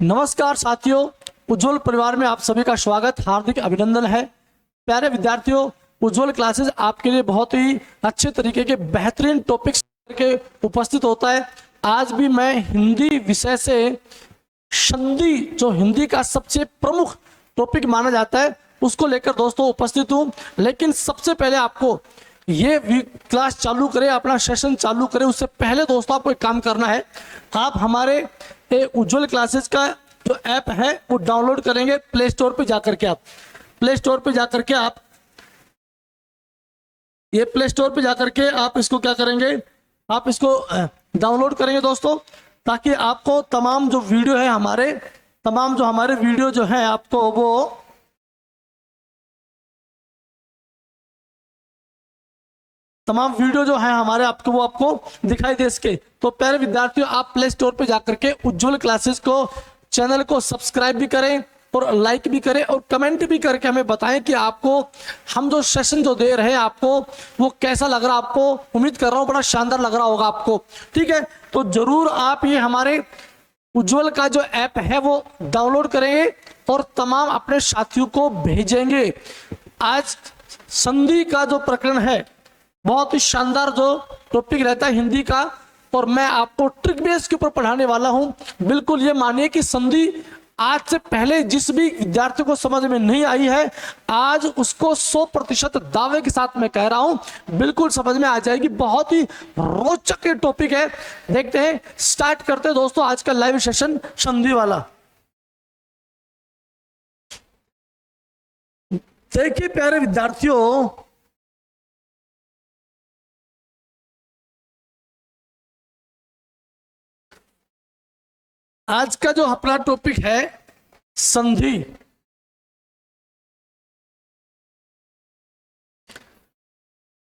नमस्कार साथियों, उज्ज्वल परिवार में आप सभी का स्वागत, हार्दिक अभिनंदन है। प्यारे विद्यार्थियों, उज्ज्वल क्लासेस आपके लिए बहुत ही अच्छे तरीके के बेहतरीन टॉपिक्स के उपस्थित होता है। आज भी मैं हिंदी विषय से संधि, जो हिंदी का सबसे प्रमुख टॉपिक माना जाता है, उसको लेकर दोस्तों उपस्थित हूँ। लेकिन सबसे पहले आपको ये क्लास चालू करें, अपना सेशन चालू करें, उससे पहले दोस्तों आपको एक काम करना है। आप हमारे उज्ज्वल क्लासेस का जो ऐप है वो डाउनलोड करेंगे प्ले स्टोर पे जाकर के। आप प्ले स्टोर पे जाकर के आप ये प्ले स्टोर पे जाकर के आप इसको क्या करेंगे, आप इसको डाउनलोड करेंगे दोस्तों, ताकि आपको तमाम जो वीडियो है हमारे वीडियो जो है आपको वो तमाम वीडियो जो है हमारे आपको दिखाई दे सके। तो प्यारे विद्यार्थियों, आप प्ले स्टोर पे जाकर के उज्ज्वल क्लासेस को चैनल को सब्सक्राइब भी करें और लाइक भी करें और कमेंट भी करके हमें बताएं कि आपको हम जो सेशन जो दे रहे हैं आपको वो कैसा लग रहा है। आपको उम्मीद कर रहा हूँ बड़ा शानदार लग रहा होगा आपको, ठीक है। तो जरूर आप ये हमारे उज्ज्वल का जो ऐप है वो डाउनलोड करेंगे और तमाम अपने साथियों को भेजेंगे। आज संधि का जो प्रकरण है बहुत ही शानदार जो टॉपिक रहता है हिंदी का, और मैं आपको ट्रिक बेस के ऊपर पढ़ाने वाला हूं। बिल्कुल ये मानिए कि संधि आज से पहले जिस भी विद्यार्थी को समझ में नहीं आई है, आज उसको 100% दावे के साथ मैं कह रहा हूं बिल्कुल समझ में आ जाएगी। बहुत ही रोचक टॉपिक है। देखते हैं, स्टार्ट करते हैं दोस्तों आज का लाइव सेशन संधि वाला। देखिए प्यारे विद्यार्थियों, आज का जो अपना टॉपिक है संधि।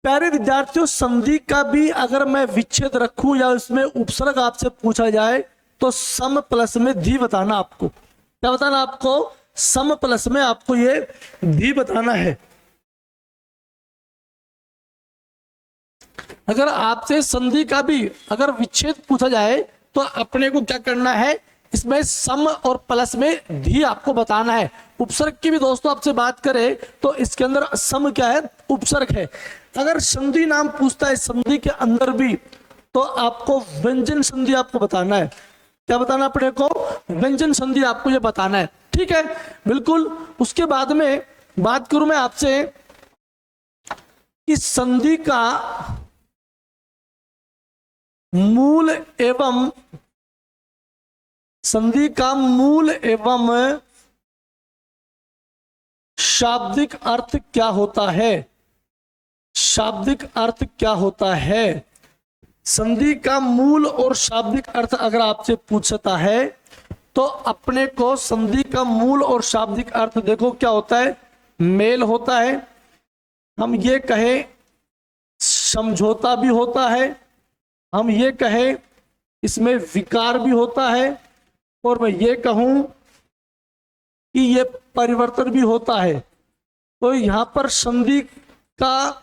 प्यारे विद्यार्थियों, संधि का भी अगर मैं विच्छेद रखूं या उसमें उपसर्ग आपसे पूछा जाए तो सम प्लस में धी बताना। आपको क्या बताना? आपको सम प्लस में आपको ये धी बताना है। अगर आपसे संधि का भी अगर विच्छेद पूछा जाए तो अपने को क्या करना है, इसमें सम और प्लस में धी आपको बताना है। उपसर्ग की भी दोस्तों आपसे बात करें तो इसके अंदर सम क्या है, उपसर्ग है। अगर संधि नाम पूछता है संधि के अंदर भी, तो आपको व्यंजन संधि आपको बताना है। क्या बताना अपने को? व्यंजन संधि आपको ये बताना है, ठीक है। बिल्कुल। उसके बाद में बात करूं मैं आपसे कि संधि का मूल एवं शाब्दिक अर्थ क्या होता है। शाब्दिक अर्थ क्या होता है? संधि का मूल और शाब्दिक अर्थ अगर आपसे पूछता है तो अपने को संधि का मूल और शाब्दिक अर्थ देखो क्या होता है। मेल होता है, हम ये कहें समझौता भी होता है, हम ये कहें इसमें विकार भी होता है, और मैं ये कहूं कि ये परिवर्तन भी होता है। तो यहां पर संधि का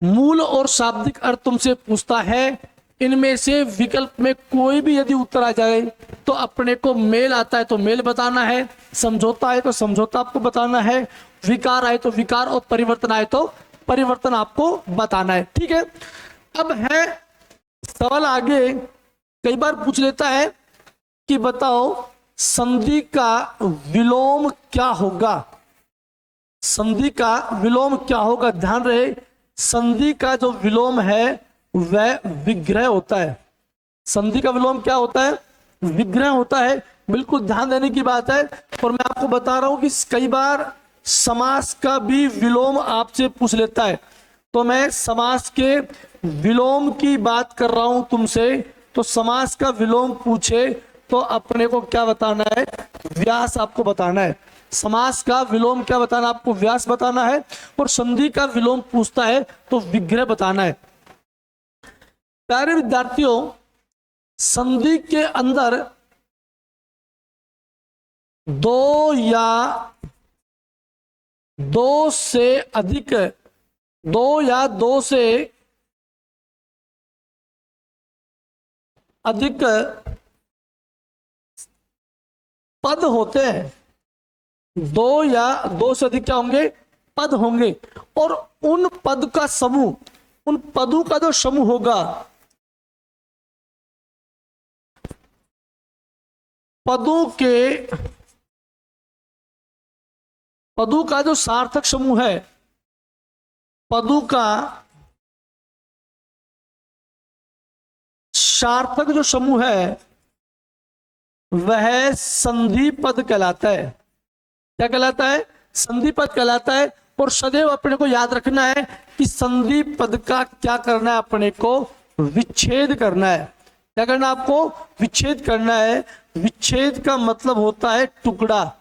मूल और शाब्दिक अर्थ तुमसे पूछता है, इनमें से विकल्प में कोई भी यदि उत्तर आ जाए तो अपने को मेल आता है तो मेल बताना है, समझौता है तो समझौता आपको बताना है, विकार आए तो विकार और परिवर्तन आए तो परिवर्तन आपको बताना है, ठीक है। अब है सवाल आगे, कई बार पूछ लेता है कि बताओ संधि का विलोम क्या होगा। संधि का विलोम क्या होगा? ध्यान रहे, संधि का जो विलोम है वह विग्रह होता है। संधि का विलोम क्या होता है? विग्रह होता है। बिल्कुल ध्यान देने की बात है। और मैं आपको बता रहा हूं कि कई बार समास का भी विलोम आपसे पूछ लेता है। तो मैं समास के विलोम की बात कर रहा हूं तुमसे। तो समास का विलोम पूछे तो अपने को क्या बताना है? व्यास आपको बताना है। समास का विलोम क्या बताना? आपको व्यास बताना है। और संधि का विलोम पूछता है तो विग्रह बताना है। प्यारे विद्यार्थियों, संधि के अंदर दो या दो से अधिक पद होते हैं, दो या दो से अधिक क्या होंगे, पद होंगे, और उन पद का समूह, उन पदों का जो समूह होगा, पदों का जो सार्थक समूह है, पदों का सार्थक जो समूह है वह संधि पद कहलाता है। क्या कहलाता है, संधि पद कहलाता है। और सदैव अपने को याद रखना है कि संधि पद का क्या करना है, अपने को विच्छेद करना है। क्या करना है, आपको विच्छेद करना है। विच्छेद का मतलब होता है टुकड़ा,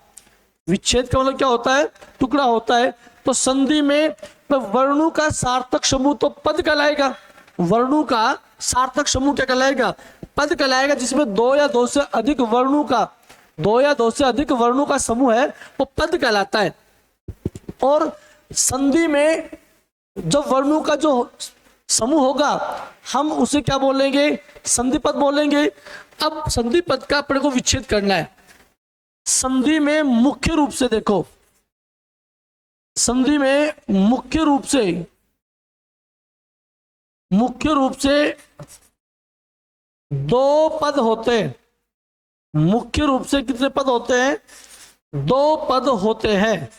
विच्छेद का मतलब क्या होता है, टुकड़ा होता है। तो संधि में तो वर्णों का सार्थक समूह तो पद कहलाएगा, वर्णों का सार्थक समूह क्या कहलाएगा, पद कहलाएगा, जिसमें दो या दो से अधिक वर्णों का समूह है वो पद कहलाता है। और संधि में जो वर्णों का जो समूह होगा हम उसे क्या बोलेंगे, संधि पद बोलेंगे। अब संधि पद का अपने को विच्छेद करना है। संधि में मुख्य रूप से देखो, संधि में मुख्य रूप से दो पद होते हैं। मुख्य रूप से कितने पद होते हैं, दो पद होते हैं,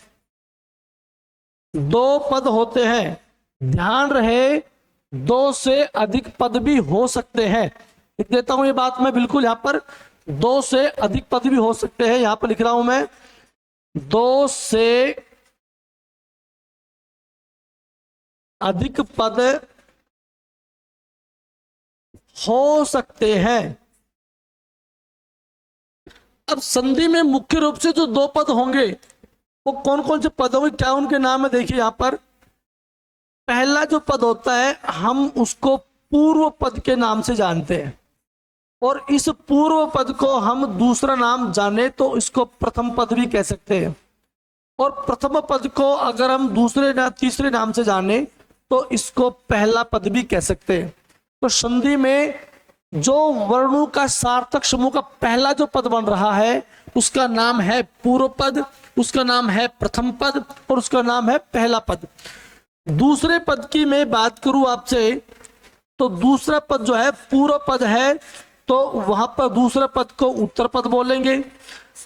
दो पद होते हैं। ध्यान रहे दो से अधिक पद भी हो सकते हैं, लिख देता हूं ये बात मैं बिल्कुल, यहां पर दो से अधिक पद भी हो सकते हैं, यहां पर लिख रहा हूं मैं, दो से अधिक पद हो सकते हैं। अब संधि में मुख्य रूप से जो दो पद होंगे वो कौन कौन से पद होंगे, क्या उनके नाम है, देखिए यहां पर पहला जो पद होता है हम उसको पूर्व पद के नाम से जानते हैं, और इस पूर्व पद को हम दूसरा नाम जाने तो इसको प्रथम पद भी कह सकते हैं। और प्रथम पद को अगर हम तीसरे नाम से जाने तो इसको पहला पद भी कह सकते हैं। तो संधि में जो वर्णों का सार्थक समूह का पहला जो पद बन रहा है उसका नाम है पूर्व पद, उसका नाम है प्रथम पद, और उसका नाम है पहला पद। दूसरे पद की मैं बात करूं आपसे तो दूसरा पद जो है पूर्व पद है, तो वहां पर दूसरे पद को उत्तर पद बोलेंगे।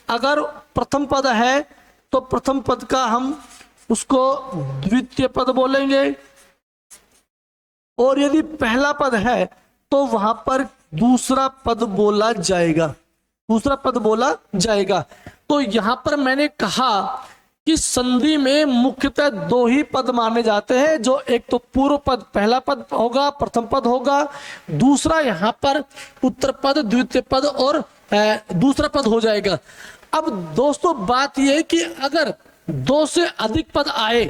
अगर प्रथम पद है तो प्रथम पद का हम उसको द्वितीय पद बोलेंगे, और यदि पहला पद है तो वहां पर दूसरा पद बोला जाएगा, दूसरा पद बोला जाएगा। तो यहां पर मैंने कहा कि संधि में मुख्यतः दो ही पद माने जाते हैं, जो एक तो पूर्व पद पहला पद होगा, प्रथम पद होगा, दूसरा यहां पर उत्तर पद, द्वितीय पद और दूसरा पद हो जाएगा। अब दोस्तों बात यह है कि अगर दो से अधिक पद आए,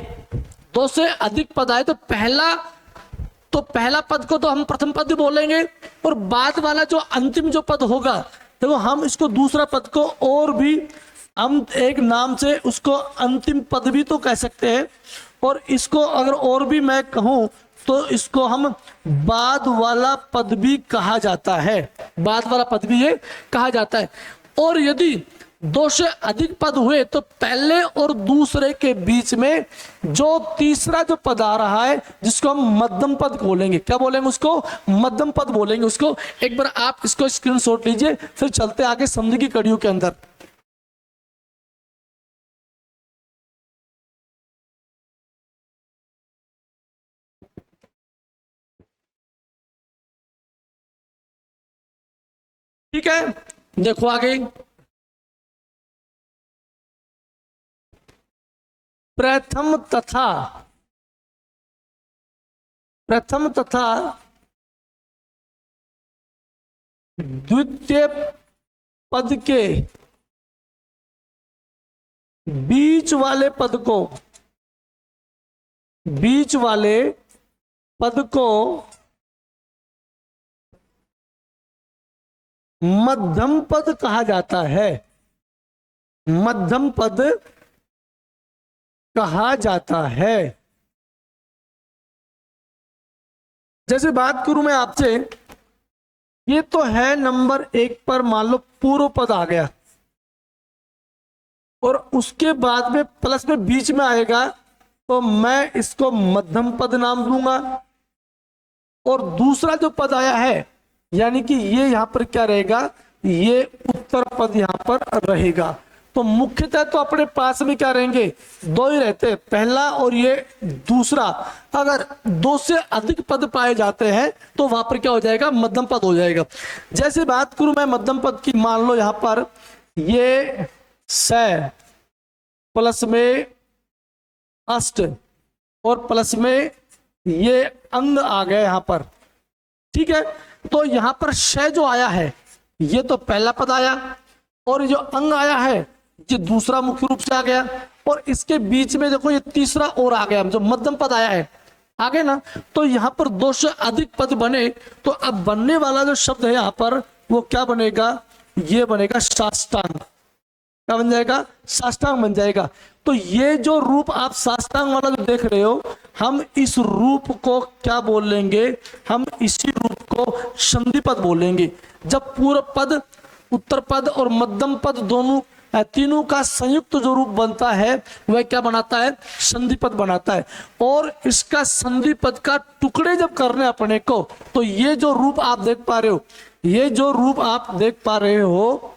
तो पहला पद को तो हम प्रथम पद बोलेंगे, और बाद वाला जो अंतिम जो पद होगा देखो हम इसको दूसरा पद को और भी हम एक नाम से उसको अंतिम पद भी तो कह सकते हैं, और इसको अगर और भी मैं कहूं तो इसको हम बाद वाला पद भी कहा जाता है, बाद वाला पद भी ये कहा जाता है। और यदि दो से अधिक पद हुए तो पहले और दूसरे के बीच में जो तीसरा जो पद आ रहा है जिसको हम मध्यम पद बोलेंगे, क्या बोलेंगे उसको, मध्यम पद बोलेंगे उसको। एक बार आप इसको स्क्रीनशॉट लीजिए, फिर चलते आगे संधि की कड़ियों के अंदर। ठीक है, देखो आगे, प्रथम तथा द्वितीय पद के बीच वाले पद को मध्यम पद कहा जाता है, मध्यम पद कहा जाता है। जैसे बात करूं मैं आपसे, ये तो है नंबर 1 पर मान लो पूर्व पद आ गया, और उसके बाद में प्लस में बीच में आएगा तो मैं इसको मध्यम पद नाम दूंगा। और दूसरा जो पद आया है यानी कि ये यहां पर क्या रहेगा, ये उत्तर पद यहां पर रहेगा। तो मुख्यतः तो अपने पास में क्या रहेंगे, दो ही रहते हैं, पहला और ये दूसरा। अगर दो से अधिक पद पाए जाते हैं तो वहां पर क्या हो जाएगा, मध्यम पद हो जाएगा। जैसे बात करूं मैं मध्यम पद की, मान लो यहां पर ये स प्लस में अष्ट और प्लस में ये अंग आ गया यहां पर, ठीक है। तो यहां पर श जो आया है ये तो पहला पद आया, और जो अंग आया है ये दूसरा मुख्य रूप से आ गया, और इसके बीच में देखो ये तीसरा और आ गया जो मध्यम पद आया है, आगे ना। तो यहां पर दो से अधिक पद बने तो अब बनने वाला जो शब्द है यहां पर वो क्या बनेगा, ये बनेगा साष्टांग। क्या बन जाएगा, साष्टांग बन जाएगा। तो ये जो रूप आप साष्टांग वाला जो देख रहे हो, हम इस रूप को क्या बोलेंगे, हम इसी रूप को संधि पद बोलेंगे। जब पूर्व पद, उत्तर पद और मध्यम पद दोनों तीनों का संयुक्त जो रूप बनता है वह क्या बनाता है, संधि पद बनाता है। और इसका संधि पद का टुकड़े जब करने अपने को, तो ये जो रूप आप देख पा रहे हो, ये जो रूप आप देख पा रहे हो,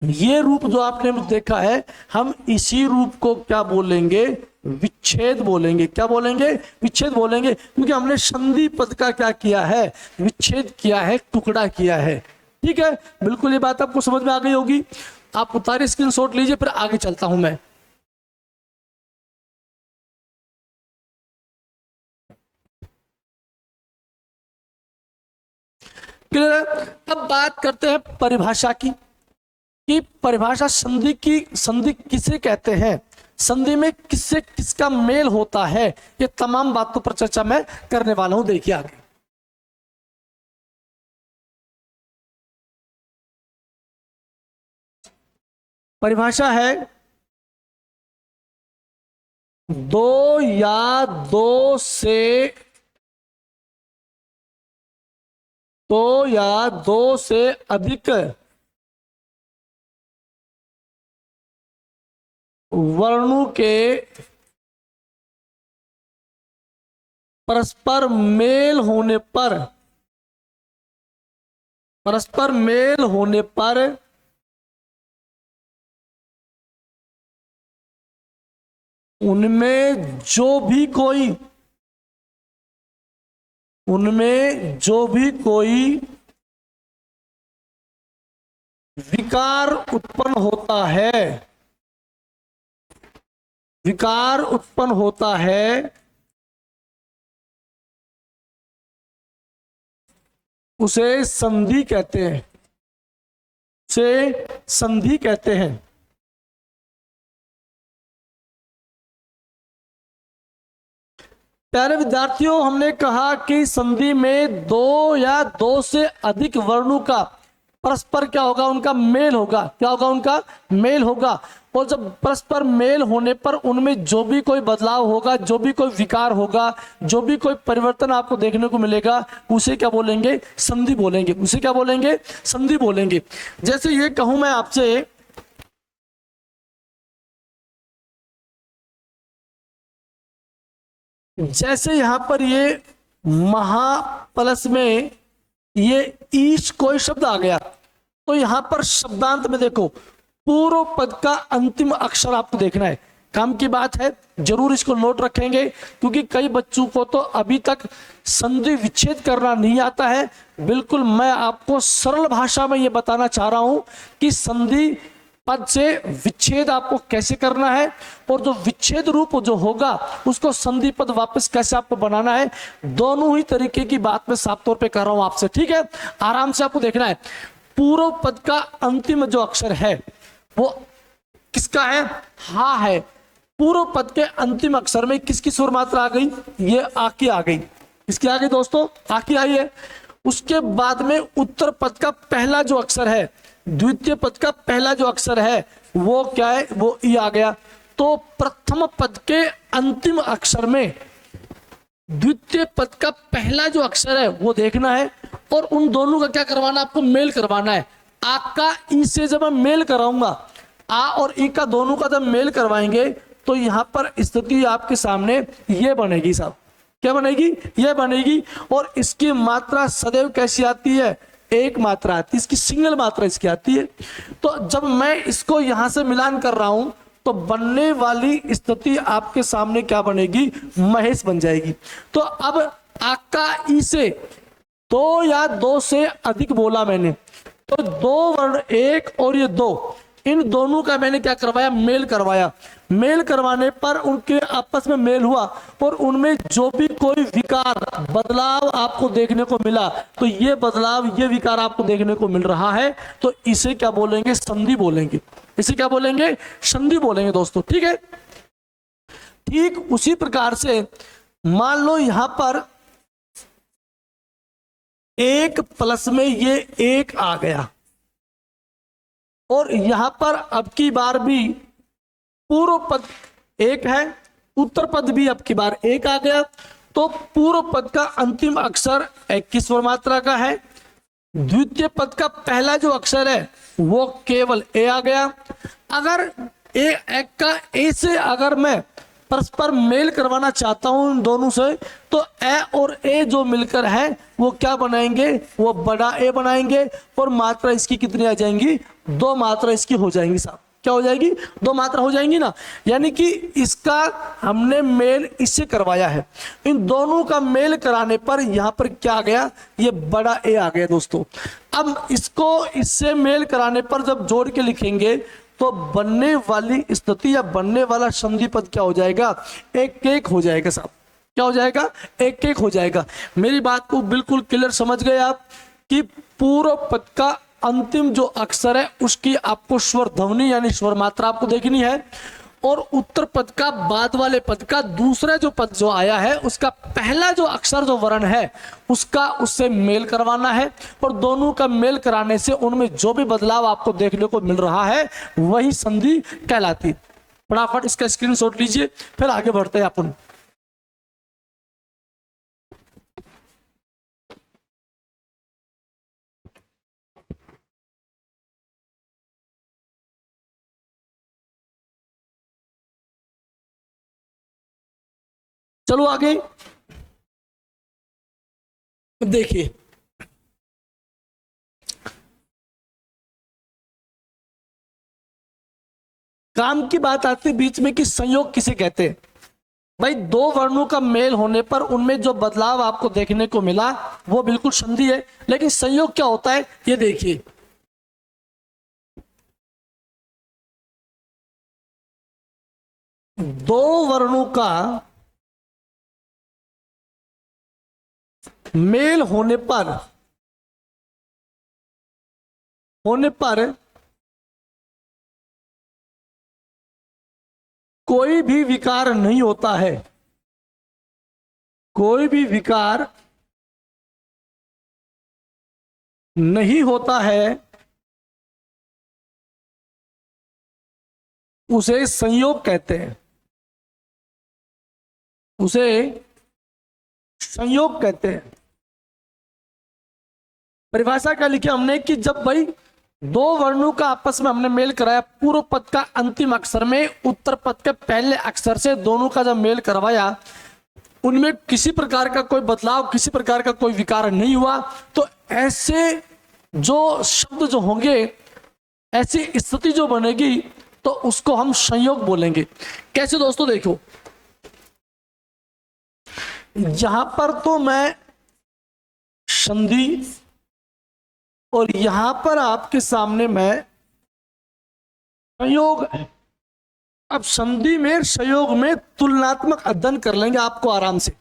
ये रूप जो आपने देखा है, हम इसी रूप को क्या बोलेंगे, विच्छेद बोलेंगे। क्या बोलेंगे, विच्छेद बोलेंगे, क्योंकि हमने संधि पद का क्या किया है, विच्छेद किया है, टुकड़ा किया है। ठीक है, बिल्कुल ये बात आपको समझ में आ गई होगी। आप उतारे स्क्रीनशॉट लीजिए, फिर आगे चलता हूं मैं। क्लियर है। अब बात करते हैं परिभाषा की, कि परिभाषा संधि की, संधि किसे कहते हैं, संधि में किससे किसका मेल होता है, ये तमाम बातों पर चर्चा मैं करने वाला हूं। देखिए आगे परिभाषा है, दो या दो से, दो या दो से अधिक वर्णों के परस्पर मेल होने पर, परस्पर मेल होने पर उनमें जो भी कोई, उनमें जो भी कोई विकार उत्पन्न होता है, विकार उत्पन्न होता है, उसे संधि कहते हैं, उसे संधि कहते हैं। प्यारे विद्यार्थियों, हमने कहा कि संधि में दो या दो से अधिक वर्णों का परस्पर क्या होगा, उनका मेल होगा। क्या होगा, उनका मेल होगा। और जब परस्पर मेल होने पर उनमें जो भी कोई बदलाव होगा, जो भी कोई विकार होगा, जो भी कोई परिवर्तन आपको देखने को मिलेगा, उसे क्या बोलेंगे, संधि बोलेंगे। उसे क्या बोलेंगे, संधि बोलेंगे। जैसे ये कहूं मैं आपसे, जैसे यहां पर ये महा प्लस में ये ईश कोई शब्द आ गया, तो यहां पर शब्दांत में देखो पूर्व पद का अंतिम अक्षर आपको देखना है। काम की बात है, जरूर इसको नोट रखेंगे, क्योंकि कई बच्चों को तो अभी तक संधि विच्छेद करना नहीं आता है। बिल्कुल मैं आपको सरल भाषा में ये बताना चाह रहा हूं कि संधि पद से विच्छेद आपको कैसे करना है, और जो विच्छेद रूप जो होगा उसको संधि पद वापस कैसे आपको बनाना है। दोनों ही तरीके की बात मैं साफ तौर पे कर रहा हूं आपसे, ठीक है। आराम से आपको देखना है। पूर्व पद का अंतिम जो अक्षर है वो किसका है, हा है। पूर्व पद के अंतिम अक्षर में किसकी सुर मात्रा आ गई, ये आ की आ गई। किसकी आ गई दोस्तों, आ की आई है। उसके बाद में उत्तर पद का पहला जो अक्षर है, द्वितीय पद का पहला जो अक्षर है वो क्या है, वो ई आ गया। तो प्रथम पद के अंतिम अक्षर में द्वितीय पद का पहला जो अक्षर है वो देखना है, और उन दोनों का क्या करवाना, आपको मेल करवाना है। आ का ई से जब मैं मेल कराऊंगा, आ और ई का दोनों का जब मेल करवाएंगे तो यहाँ पर स्थिति आपके सामने ये बनेगी साहब। क्या बनेगी? ये बनेगी। और इसकी मात्रा सदैव कैसी आती है? एक मात्रा आती है, इसकी सिंगल मात्रा इसकी आती है। तो जब मैं इसको यहां से मिलान कर रहा हूं तो बनने वाली स्थिति आपके सामने क्या बनेगी? महेश बन जाएगी। तो अब आका ई से दो या दो से अधिक बोला मैंने, तो दो वर्ण एक और ये दो, इन दोनों का मैंने क्या करवाया? मेल करवाया। मेल करवाने पर उनके आपस में मेल हुआ और उनमें जो भी कोई विकार बदलाव आपको देखने को मिला, तो ये बदलाव, ये विकार आपको देखने को मिल रहा है, तो इसे क्या बोलेंगे? संधि बोलेंगे। इसे क्या बोलेंगे? संधि बोलेंगे दोस्तों। ठीक है। ठीक उसी प्रकार से मान लो यहां पर एक प्लस में ये एक आ गया और यहां पर अब की बार भी पूर्व पद एक है, उत्तर पद भी अब की बार एक आ गया, तो पूर्व पद का अंतिम अक्षर 21 स्वर मात्रा का है, द्वितीय पद का पहला जो अक्षर है वो केवल ए आ गया। अगर एक का ए से अगर मैं परस्पर मेल करवाना चाहता हूं इन दोनों से, तो ए और ए जो मिलकर है वो क्या बनाएंगे? वो बड़ा ए बनाएंगे और मात्रा इसकी कितनी आ जाएंगी? दो मात्रा इसकी हो जाएंगी साहब। क्या हो जाएगी? दो मात्रा हो जाएंगी ना। यानी कि इसका हमने मेल इससे करवाया है, इन दोनों का मेल कराने पर यहां पर क्या आ गया? ये बड़ा ए आ गया दोस्तों। अब इसको इससे मेल कराने पर जब जोड़ के लिखेंगे तो बनने वाली स्थिति या बनने वाला संधि पद क्या हो जाएगा? एक एक हो जाएगा साहब। क्या हो जाएगा? एक एक हो जाएगा। मेरी बात को बिल्कुल क्लियर समझ गए आप कि पूर्व पद का अंतिम जो अक्षर है उसकी आपको स्वर ध्वनि यानी स्वर मात्रा आपको देखनी है, और उत्तर पद का बाद वाले पद का दूसरा जो पद जो आया है उसका पहला जो अक्षर जो वर्ण है उसका उससे मेल करवाना है, और दोनों का मेल कराने से उनमें जो भी बदलाव आपको देखने को मिल रहा है वही संधि कहलाती। फटाफट इसका स्क्रीनशॉट लीजिए, फिर आगे बढ़ते हैं अपन। चलो आगे देखिए, काम की बात आती बीच में कि संयोग किसे कहते हैं। भाई दो वर्णों का मेल होने पर उनमें जो बदलाव आपको देखने को मिला वो बिल्कुल संधि है, लेकिन संयोग क्या होता है ये देखिए। दो वर्णों का मेल होने पर कोई भी विकार नहीं होता है। कोई भी विकार नहीं होता है, उसे संयोग कहते हैं। उसे संयोग कहते हैं। परिभाषा क्या लिखी हमने कि जब भाई दो वर्णों का आपस में हमने मेल कराया, पूर्व पद का अंतिम अक्षर में उत्तर पद के पहले अक्षर से दोनों का जब मेल करवाया, उनमें किसी प्रकार का कोई बदलाव, किसी प्रकार का कोई विकार नहीं हुआ, तो ऐसे जो शब्द जो होंगे, ऐसी स्थिति जो बनेगी, तो उसको हम संयोग बोलेंगे। कैसे दोस्तों? देखो यहां पर तो मैं संधि और यहां पर आपके सामने मैं संयोग है। अब संधि में संयोग में तुलनात्मक अध्ययन कर लेंगे आपको आराम से,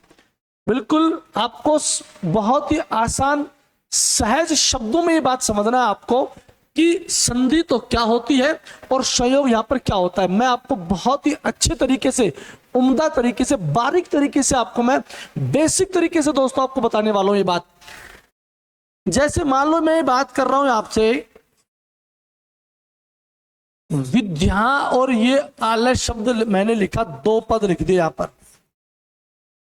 बिल्कुल आपको बहुत ही आसान सहज शब्दों में ये बात समझना है आपको कि संधि तो क्या होती है और संयोग यहां पर क्या होता है। मैं आपको बहुत ही अच्छे तरीके से, उम्दा तरीके से, बारीक तरीके से आपको मैं बेसिक तरीके से दोस्तों आपको बताने वाला हूं ये बात। जैसे मान लो मैं बात कर रहा हूं आपसे विद्या, और ये आलय शब्द मैंने लिखा, दो पद लिख दिए यहां पर।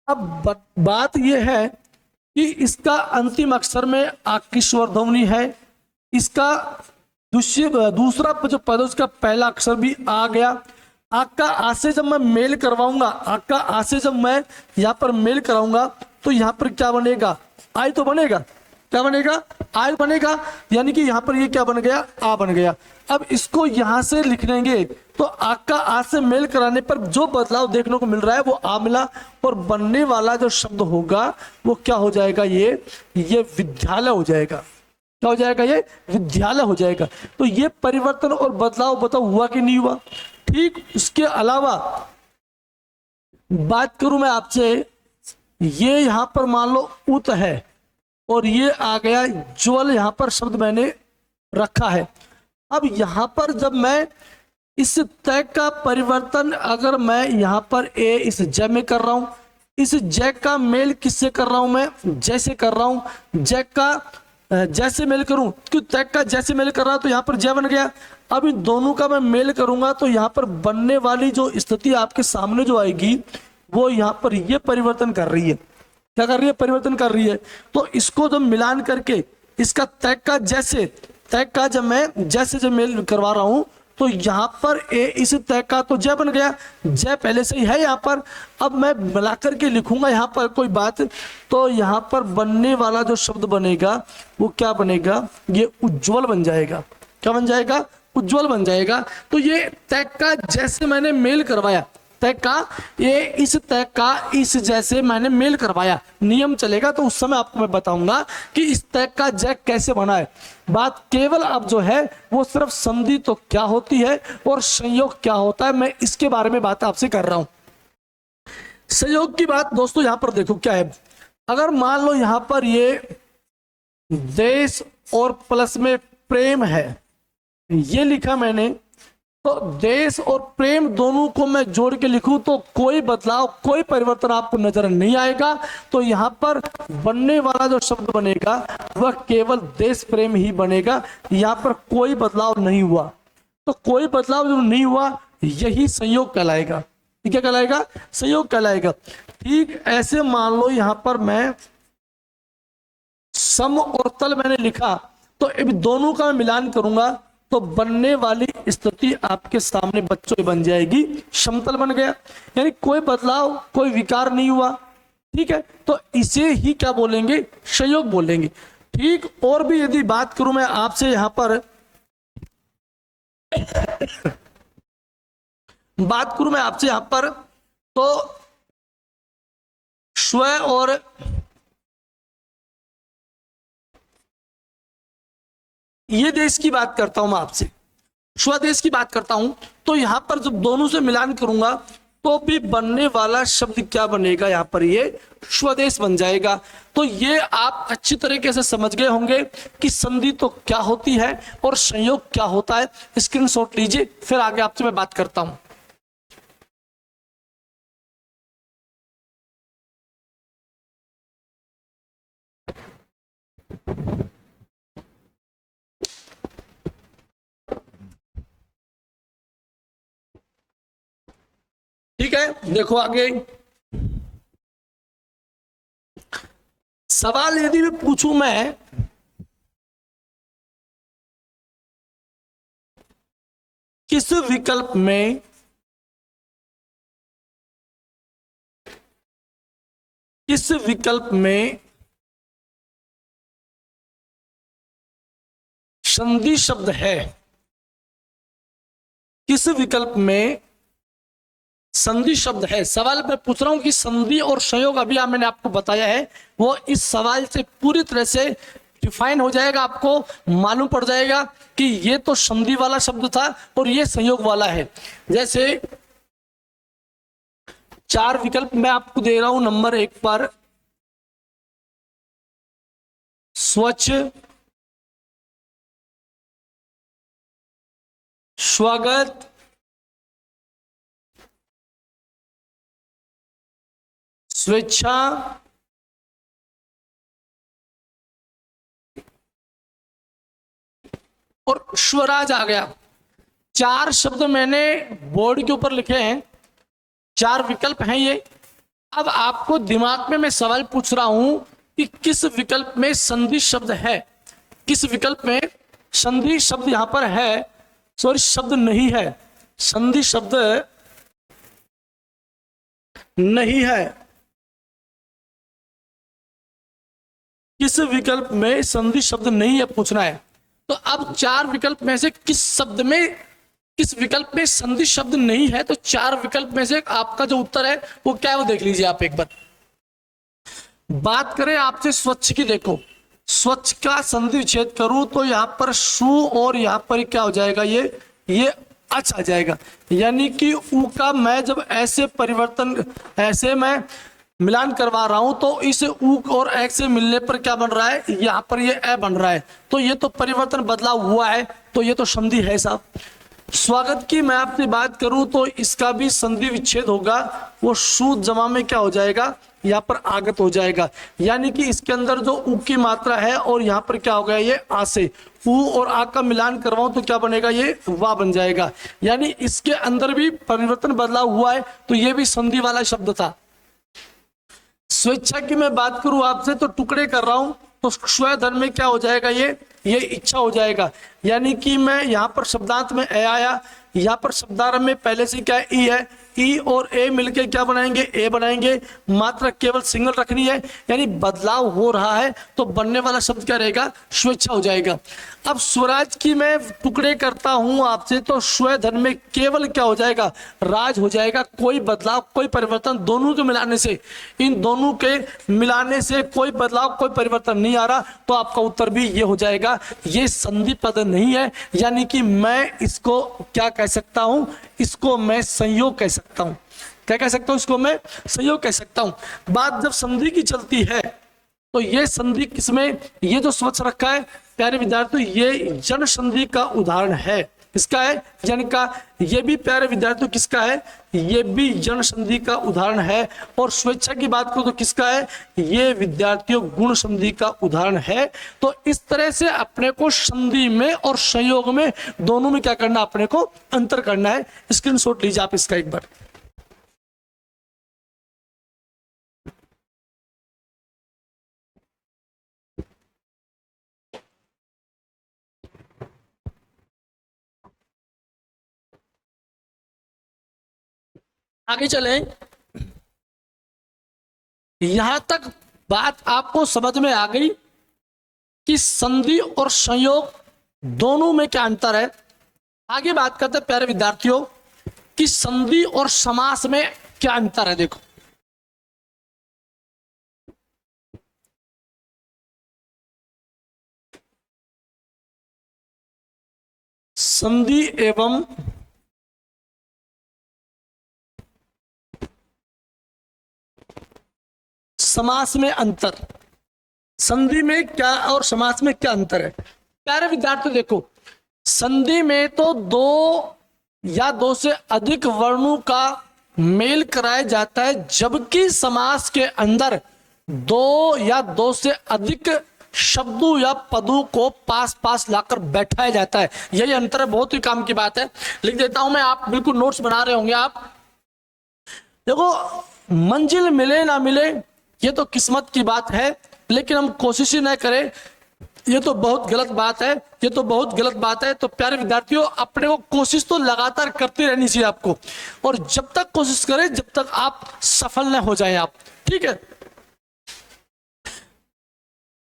अब बात यह है कि इसका अंतिम अक्षर में आ की स्वर ध्वनि है, इसका दूसरा जो पद है उसका पहला अक्षर भी आ गया। आ का आ से जब मैं मेल करवाऊंगा, आ का आ से जब मैं यहाँ पर मेल कराऊंगा तो यहाँ पर क्या बनेगा, आई तो बनेगा। क्या बनेगा, आई बनेगा। यानी कि यहाँ पर ये क्या बन गया, आ बन गया। अब इसको यहाँ से लिख लेंगे तो आ का आ से मेल कराने पर जो बदलाव देखने को मिल रहा है वो आ मिला, और बनने वाला जो शब्द होगा वो क्या हो जाएगा, ये विद्यालय हो जाएगा। क्या हो जाएगा, ये विद्यालय हो जाएगा। तो ये परिवर्तन और बदलाव बताओ हुआ कि नहीं हुआ। ठीक, इसके अलावा बात करूं मैं आपसे, ये यहां पर मान लो उत है और ये आ गया ज्वल, यहां पर शब्द मैंने रखा है। अब यहां पर जब मैं इस तय का परिवर्तन अगर मैं यहां पर ए इस ज में कर रहा हूं, इस ज का मेल किससे कर रहा हूं, मैं जैसे कर रहा हूं, ज का जैसे मेल करूं, क्यों तय का जैसे मेल कर रहा तो यहां पर जय बन गया। अब इन दोनों का मैं मेल करूंगा तो यहां पर बनने वाली जो स्थिति आपके सामने जो आएगी वो यहां पर ये परिवर्तन कर रही है। क्या कर रही है, परिवर्तन कर रही है। तो इसको जब मिलान करके इसका तय का जैसे, तय का जब मैं जैसे जब मेल करवा रहा हूं तो यहां पर ए इस तय का तो जय बन गया, जय पहले से ही है यहां पर। अब मैं मिलाकर के लिखूंगा यहां पर कोई बात, तो यहां पर बनने वाला जो शब्द बनेगा वो क्या बनेगा, ये उज्जवल बन जाएगा। क्या बन जाएगा, उज्जवल बन जाएगा। तो ये तय का जैसे मैंने मेल करवाया, तय का ये इस तय का इस जैसे मैंने मेल करवाया, नियम चलेगा तो उस समय आपको मैं बताऊंगा कि इस तय का जय कैसे बना है। बात केवल अब जो है वो सिर्फ संधि तो क्या होती है और संयोग क्या होता है, मैं इसके बारे में बात आपसे कर रहा हूं। संयोग की बात दोस्तों यहां पर देखो क्या है। अगर मान लो यहां पर ये देश और प्लस में प्रेम है, ये लिखा मैंने, तो देश और प्रेम दोनों को मैं जोड़ के लिखूं तो कोई बदलाव, कोई परिवर्तन आपको नजर नहीं आएगा। तो यहां पर बनने वाला जो शब्द बनेगा वह केवल देश प्रेम ही बनेगा, यहां पर कोई बदलाव नहीं हुआ। तो कोई बदलाव जो नहीं हुआ यही संयोग कहलाएगा। क्या कहलाएगा, संयोग कहलाएगा। ठीक ऐसे मान लो यहां पर मैं सम और तल मैंने लिखा, तो दोनों का मैं मिलान करूंगा तो बनने वाली स्थिति आपके सामने बच्चों बन जाएगी, समतल बन गया। यानी कोई बदलाव, कोई विकार नहीं हुआ। ठीक है, तो इसे ही क्या बोलेंगे, संयोग बोलेंगे। ठीक, और भी यदि बात करूं मैं आपसे यहां पर बात करूं मैं आपसे यहां पर, तो स्व और ये देश की बात करता हूं मैं आपसे, स्वदेश की बात करता हूं, तो यहां पर जब दोनों से मिलान करूंगा तो भी बनने वाला शब्द क्या बनेगा, यहां पर ये स्वदेश बन जाएगा। तो ये आप अच्छी तरीके से समझ गए होंगे कि संधि तो क्या होती है और संयोग क्या होता है। स्क्रीनशॉट लीजिए, फिर आगे आपसे मैं बात करता हूं। ठीक है, देखो आगे सवाल यदि मैं पूछूं मैं, किस विकल्प में संधि शब्द है, किस विकल्प में संधि शब्द है। सवाल मैं पूछ रहा हूं कि संधि और संयोग अभी मैंने आपको बताया है, वो इस सवाल से पूरी तरह से डिफाइन हो जाएगा, आपको मालूम पड़ जाएगा कि ये तो संधि वाला शब्द था और ये संयोग वाला है। जैसे 4 विकल्प मैं आपको दे रहा हूं। नंबर 1 पर स्वच्छ, स्वागत, स्वेच्छा, और स्वराज आ गया। 4 शब्द मैंने बोर्ड के ऊपर लिखे हैं, 4 विकल्प हैं ये। अब आपको दिमाग में मैं सवाल पूछ रहा हूं कि किस विकल्प में संधि शब्द है, किस विकल्प में संधि शब्द यहां पर है, सॉरी शब्द नहीं है, संधि शब्द नहीं है। किस विकल्प में संधि शब्द नहीं है पूछना है। तो अब चार विकल्प में से किस विकल्प में संधि शब्द नहीं है, तो चार विकल्प में से आपका जो उत्तर है वो क्या है वो देख लीजिए आप एक बार। बात करें आपसे स्वच्छ की, देखो स्वच्छ का संधि विच्छेद करूं तो यहां पर शु और यहां पर क्या हो जाएगा, ये अच आ जाएगा। यानी कि उ का मैं जब ऐसे मैं मिलान करवा रहा हूं तो इस उ और एक से मिलने पर क्या बन रहा है, यहाँ पर ये ए बन रहा है। तो ये तो परिवर्तन बदलाव हुआ है, तो ये तो संधि है साहब। स्वागत की मैं आपसे बात करूं तो इसका भी संधि विच्छेद होगा, वो शु जमा में क्या हो जाएगा, यहाँ पर आगत हो जाएगा। यानी कि इसके अंदर जो उ की मात्रा है और यहाँ पर क्या हो गया, ये आ से उ और आ का मिलान करवाऊं तो क्या बनेगा, ये वा बन जाएगा। यानी इसके अंदर भी परिवर्तन बदलाव हुआ है, तो ये भी संधि वाला शब्द था। स्वेच्छा की मैं बात करूं आपसे तो टुकड़े कर रहा हूं, तो स्व धन में क्या हो जाएगा, ये इच्छा हो जाएगा। यानी कि मैं यहाँ पर शब्दांत में ए आया, यहाँ पर शब्दारंभ में पहले से क्या ई है, ई और ए मिलके क्या बनाएंगे, ए बनाएंगे। मात्रा केवल सिंगल रखनी है, यानी बदलाव हो रहा है तो बनने वाला शब्द क्या रहेगा, स्वेच्छा हो जाएगा। अब स्वराज की मैं टुकड़े करता हूं आपसे तो स्व धन में केवल क्या हो जाएगा, राज हो जाएगा। कोई बदलाव कोई परिवर्तन दोनों के मिलाने से, इन दोनों के मिलाने से कोई बदलाव कोई परिवर्तन नहीं आ रहा, तो आपका उत्तर भी ये हो जाएगा। ये संधि पद नहीं है, यानी कि मैं इसको क्या कह सकता हूं, इसको मैं संयोग कह सकता हूं। क्या कह सकता हूं, इसको मैं संयोग कह सकता हूं। बात जब संधि की चलती है तो ये संधि किसमें, ये जो स्वच्छ रखा है प्यारे विद्यार्थियों, ये जन संधि का उदाहरण है। किसका है, जन का। ये भी प्यारे विद्यार्थियों किसका है, ये भी जन संधि का उदाहरण है। और स्वेच्छा की बात करो तो किसका है, ये विद्यार्थियों गुण संधि का उदाहरण है। तो इस तरह से अपने को संधि में और संयोग में दोनों में क्या करना, अपने को अंतर करना है। स्क्रीनशॉट लीजिए आप इसका एक बार। आगे चलें, यहां तक बात आपको समझ में आ गई कि संधि और संयोग दोनों में क्या अंतर है। आगे बात करते हैं प्यारे विद्यार्थियों कि संधि और समास में क्या अंतर है। देखो संधि एवं समास में अंतर, संधि में क्या और समास में क्या अंतर है। प्यारे विद्यार्थी देखो, संधि में तो दो या दो से अधिक वर्णों का मेल कराया जाता है, जबकि समास के अंदर दो या दो से अधिक शब्दों या पदों को पास पास लाकर बैठाया जाता है। यही अंतर है, बहुत ही काम की बात है। लिख देता हूं मैं, आप बिल्कुल नोट्स बना रहे होंगे आप। देखो, मंजिल मिले ना मिले ये तो किस्मत की बात है, लेकिन हम कोशिश ही ना करें ये तो बहुत गलत बात है, ये तो बहुत गलत बात है। तो प्यारे विद्यार्थियों, अपने को कोशिश तो लगातार करते रहनी चाहिए आपको, और जब तक कोशिश करें जब तक आप सफल न हो जाए आप, ठीक है।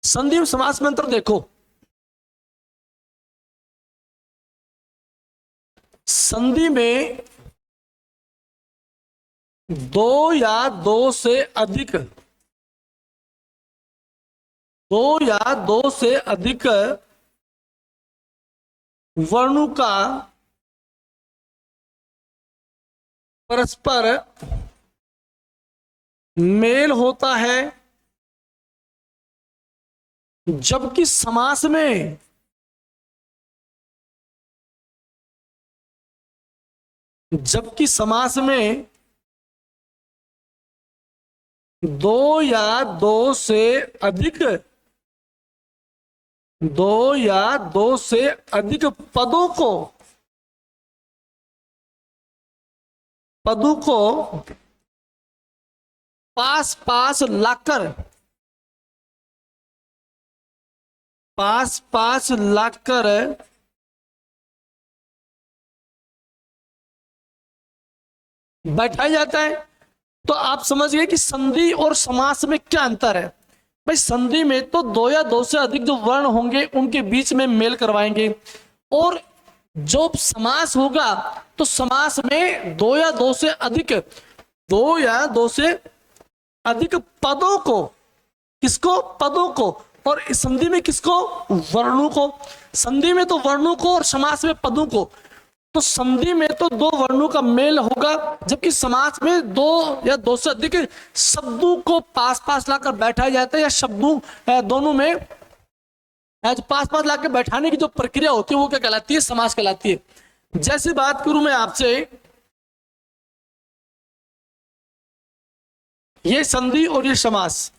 संधि और समास में अंतर देखो, संधि में दो या दो से अधिक, दो या दो से अधिक वर्णों का परस्पर मेल होता है, जबकि समास में दो या दो से अधिक पदों को पास पास लाकर पास पास लाकर बैठाया जाता है। तो आप समझ गए कि संधि और समास में क्या अंतर है। भाई संधि में तो दो या दो से अधिक जो वर्ण होंगे उनके बीच में मेल करवाएंगे, और जो समास होगा तो समास में दो या दो से अधिक पदों को, किसको, पदों को, और इस संधि में किसको, वर्णों को। संधि में तो वर्णों को और समास में पदों को। तो संधि में तो दो वर्णों का मेल होगा, जबकि समास में दो या दो से अधिक शब्दों को पास पास लाकर बैठाया जाता है, या शब्दों दोनों में पास पास लाकर बैठाने की जो प्रक्रिया होती है वो क्या कहलाती है, समास कहलाती है। जैसे बात करूं मैं आपसे, ये संधि और ये समास,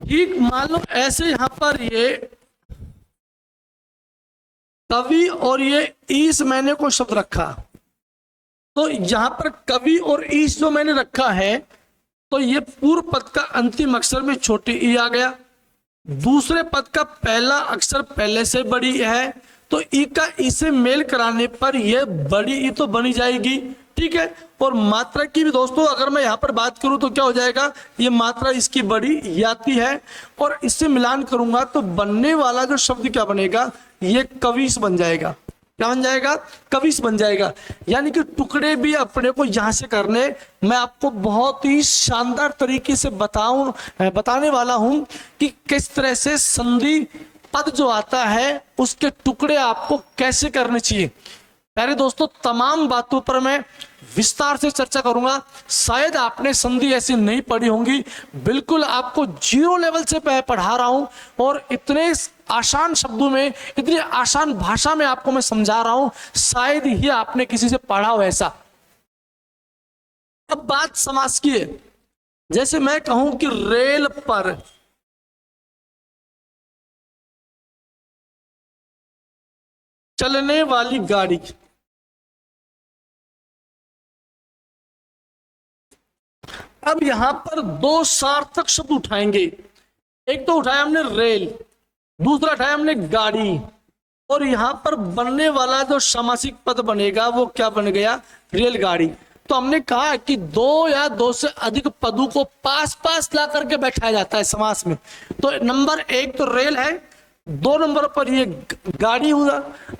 ठीक मान लो ऐसे यहां पर ये कवि और ये ईश मैंने को शब्द रखा, तो यहां पर कवि और ईश जो मैंने रखा है, तो ये पूर्व पद का अंतिम अक्षर में छोटी ई आ गया, दूसरे पद का पहला अक्षर पहले से बड़ी है, तो ई का ई से मेल कराने पर यह बड़ी ई तो बनी जाएगी, ठीक है। और मात्रा की भी दोस्तों अगर मैं यहां पर बात करूं तो क्या हो जाएगा, ये मात्रा इसकी बड़ी आती है, और इससे मिलान करूंगा तो बनने वाला जो शब्द क्या बनेगा, ये कविश बन जाएगा। क्या बन जाएगा, कविश बन जाएगा। यानी कि टुकड़े भी अपने को यहां से करने, मैं आपको बहुत ही शानदार तरीके से बताने वाला हूं कि किस तरह से संधि पद जो आता है उसके टुकड़े आपको कैसे करने चाहिए। पहले दोस्तों तमाम बातों पर मैं विस्तार से चर्चा करूंगा। शायद आपने संधि ऐसी नहीं पढ़ी होंगी, बिल्कुल आपको जीरो लेवल से पढ़ा रहा हूं, और इतने आसान शब्दों में, इतनी आसान भाषा में आपको मैं समझा रहा हूं, शायद ही आपने किसी से पढ़ा हो ऐसा। अब बात समास की है। जैसे मैं कहूं कि रेल पर चलने वाली गाड़ी, अब यहां पर दो सार्थक शब्द उठाएंगे। एक तो उठाया हमने रेल, दूसरा उठाया हमने गाड़ी, और यहां पर बनने वाला जो सामासिक पद बनेगा वो क्या बन गया, रेलगाड़ी। तो हमने कहा कि दो या दो से अधिक पदों को पास पास ला करके बैठाया जाता है समास में। तो नंबर एक तो रेल है, दो नंबर पर ये गाड़ी हुआ।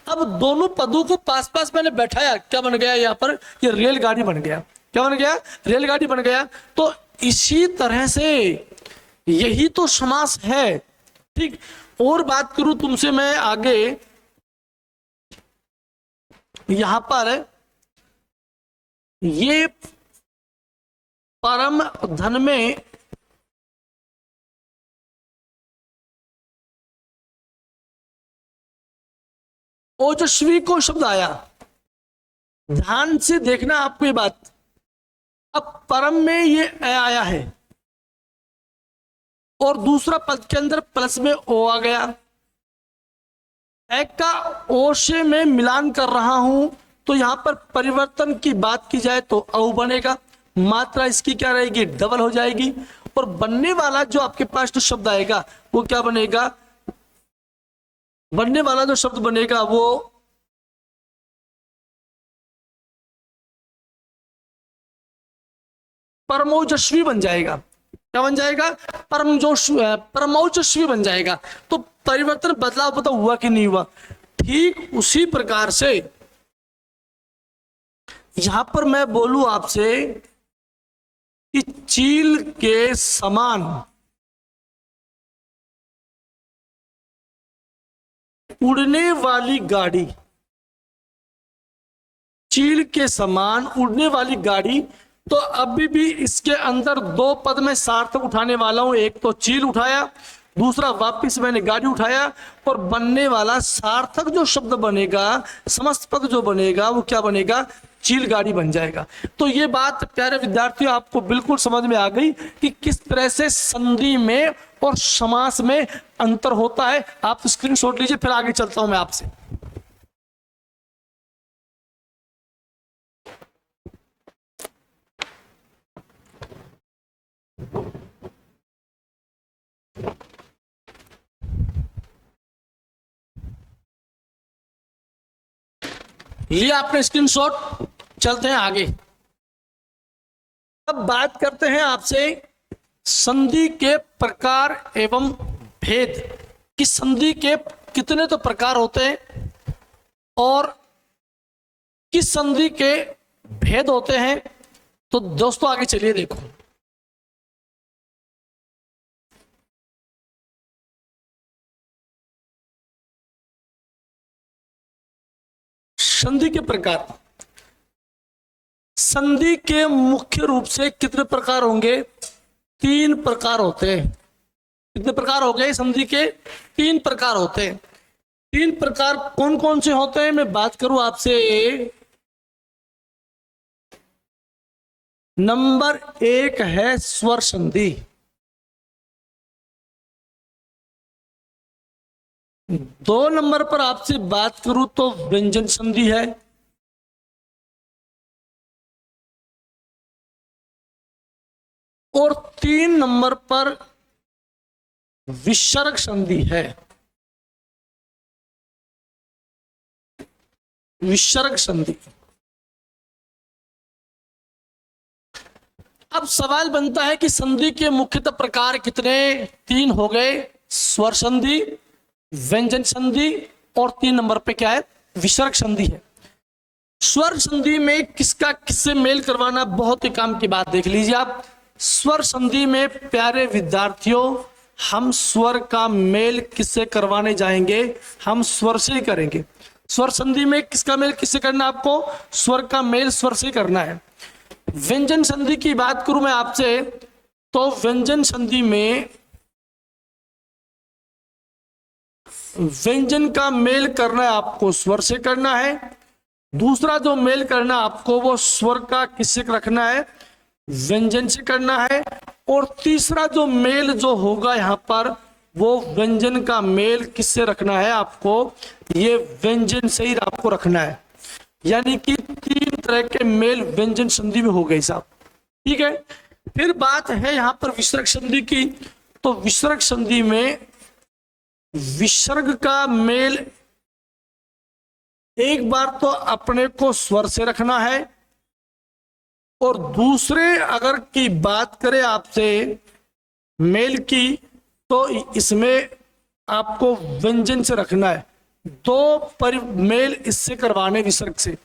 अब दोनों पदों को पास पास मैंने बैठाया, क्या बन गया यहाँ पर, ये रेलगाड़ी बन गया। क्या बन गया, रेलगाड़ी बन गया। तो इसी तरह से यही तो समास है, ठीक। और बात करूं तुमसे मैं आगे, यहां पर ये परम धन में ओजस्वी को शब्द आया, ध्यान से देखना आपको ये बात। अब परम में ये आया है, और दूसरा पद के अंदर प्लस में ओ आ गया, एक का ओ से मैं मिलान कर रहा हूं, तो यहां पर परिवर्तन की बात की जाए तो औ बनेगा, मात्रा इसकी क्या रहेगी, डबल हो जाएगी, और बनने वाला जो आपके पास जो शब्द आएगा वो क्या बनेगा, बनने वाला जो शब्द बनेगा वो परमोजस्वी बन जाएगा। क्या बन जाएगा, परमोजस्वी बन जाएगा। तो परिवर्तन, बदलाव पता हुआ कि नहीं हुआ। ठीक उसी प्रकार से यहां पर मैं बोलूं आपसे कि चील के समान उड़ने वाली गाड़ी, चील के समान उड़ने वाली गाड़ी, तो अभी भी इसके अंदर दो पद में सार्थक उठाने वाला हूं। एक तो चील उठाया, दूसरा वापिस मैंने गाड़ी उठाया, और बनने वाला सार्थक जो शब्द बनेगा, समस्त पद जो बनेगा वो क्या बनेगा, चील गाड़ी बन जाएगा। तो ये बात प्यारे विद्यार्थियों आपको बिल्कुल समझ में आ गई कि किस तरह से संधि में और समास में अंतर होता है। आप स्क्रीनशॉट लीजिए, फिर आगे चलता हूं मैं आपसे। लिया आपने स्क्रीनशॉट, चलते हैं आगे। अब बात करते हैं आपसे संधि के प्रकार एवं भेद, कि संधि के कितने तो प्रकार होते हैं और किस संधि के भेद होते हैं। तो दोस्तों आगे चलिए, देखो संधि के प्रकार। संधि के मुख्य रूप से कितने प्रकार होंगे? 3 प्रकार होते हैं। कितने प्रकार हो गए? संधि के 3 प्रकार होते हैं। 3 प्रकार कौन कौन से होते हैं मैं बात करूं आपसे। नंबर 1 है स्वर संधि। 2 नंबर पर आपसे बात करूं तो व्यंजन संधि है। और 3 नंबर पर विसर्ग संधि है। विसर्ग संधि। अब सवाल बनता है कि संधि के मुख्यतः प्रकार कितने? 3 हो गए, स्वर संधि, व्यंजन संधि और 3 नंबर पे क्या है? विसर्ग संधि है। स्वर संधि में किसका किससे मेल करवाना, बहुत ही काम की बात। देख लीजिए आप, स्वर संधि में प्यारे विद्यार्थियों हम स्वर का मेल किससे करवाने जाएंगे? हम स्वर से ही करेंगे। स्वर संधि में किसका मेल किससे करना है आपको? स्वर का मेल स्वर से करना है। व्यंजन संधि की बात करूं मैं आपसे, तो व्यंजन संधि में व्यंजन का मेल करना है आपको स्वर से करना है। दूसरा जो मेल करना आपको वो स्वर का किससे रखना है? व्यंजन से करना है। और तीसरा जो मेल जो होगा यहां पर वो व्यंजन का मेल किससे रखना है आपको? ये व्यंजन से ही आपको रखना है। यानी कि 3 तरह के मेल व्यंजन संधि में हो गए साहब। ठीक है, फिर बात है यहां पर विसर्ग संधि की। तो विसर्ग संधि में विसर्ग का मेल एक बार तो अपने को स्वर से रखना है और दूसरे अगर की बात करें आपसे मेल की, तो इसमें आपको व्यंजन से रखना है। 2 मेल इससे करवाने विसर्ग से।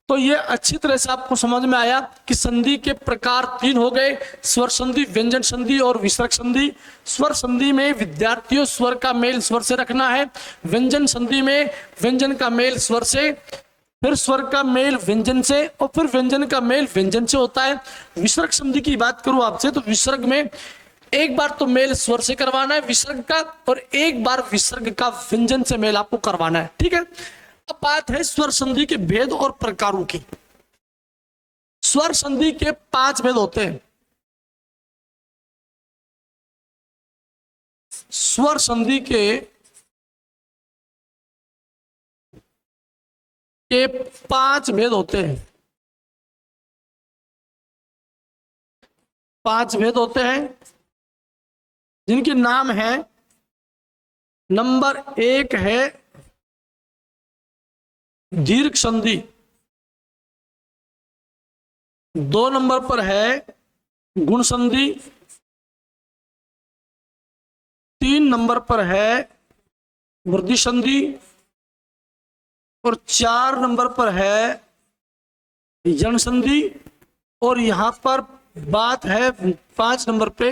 तो ये अच्छी तरह से आपको समझ में आया कि संधि के प्रकार 3 हो गए, स्वर संधि, व्यंजन संधि और विसर्ग संधि। स्वर संधि में विद्यार्थियों स्वर का मेल स्वर से रखना है। व्यंजन संधि में व्यंजन का मेल स्वर से, फिर स्वर का मेल व्यंजन से और फिर व्यंजन का मेल व्यंजन से होता है। विसर्ग संधि की बात करूं आपसे, तो विसर्ग में एक बार तो मेल स्वर से करवाना है विसर्ग का, और एक बार विसर्ग का व्यंजन से मेल आपको करवाना है। ठीक है, अब बात है स्वर संधि के भेद और प्रकारों की। स्वर संधि के 5 भेद होते हैं। स्वर संधि के 5 भेद होते हैं। 5 भेद होते हैं जिनके नाम है, नंबर 1 है दीर्घ संधि। 2 नंबर पर है गुण संधि। 3 नंबर पर है वृद्धि संधि और 4 नंबर पर है जन संधि। और यहां पर बात है 5 नंबर पे,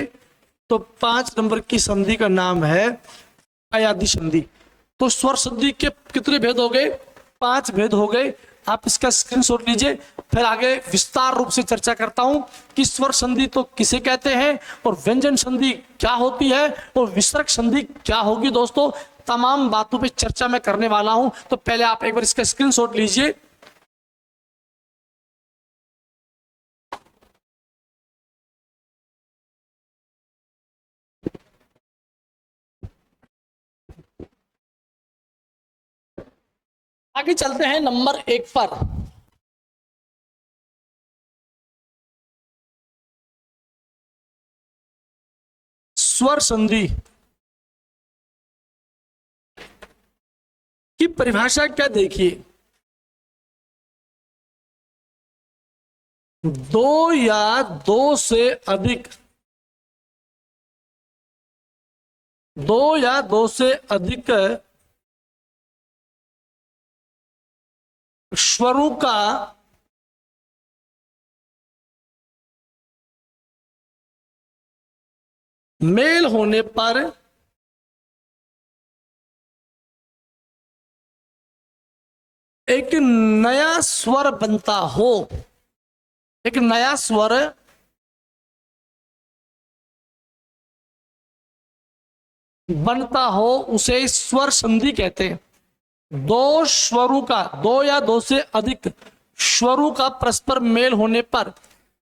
तो 5 नंबर की संधि का नाम है अयादि संधि। तो स्वर संधि के कितने भेद हो गए? 5 भेद हो गए। आप इसका स्क्रीनशॉट लीजिए, फिर आगे विस्तार रूप से चर्चा करता हूं कि स्वर संधि तो किसे कहते हैं और व्यंजन संधि क्या होती है और विसर्ग संधि क्या होगी। दोस्तों तमाम बातों पे चर्चा मैं करने वाला हूं, तो पहले आप एक बार इसका स्क्रीनशॉट लीजिए। आगे चलते हैं नंबर 1 पर। स्वर संधि की परिभाषा क्या देखिए। दो या दो से अधिक, दो या दो से अधिक स्वरों का मेल होने पर एक नया स्वर बनता हो, एक नया स्वर बनता हो, उसे स्वर संधि कहते हैं। दो स्वरों का, दो या दो से अधिक स्वरों का परस्पर मेल होने पर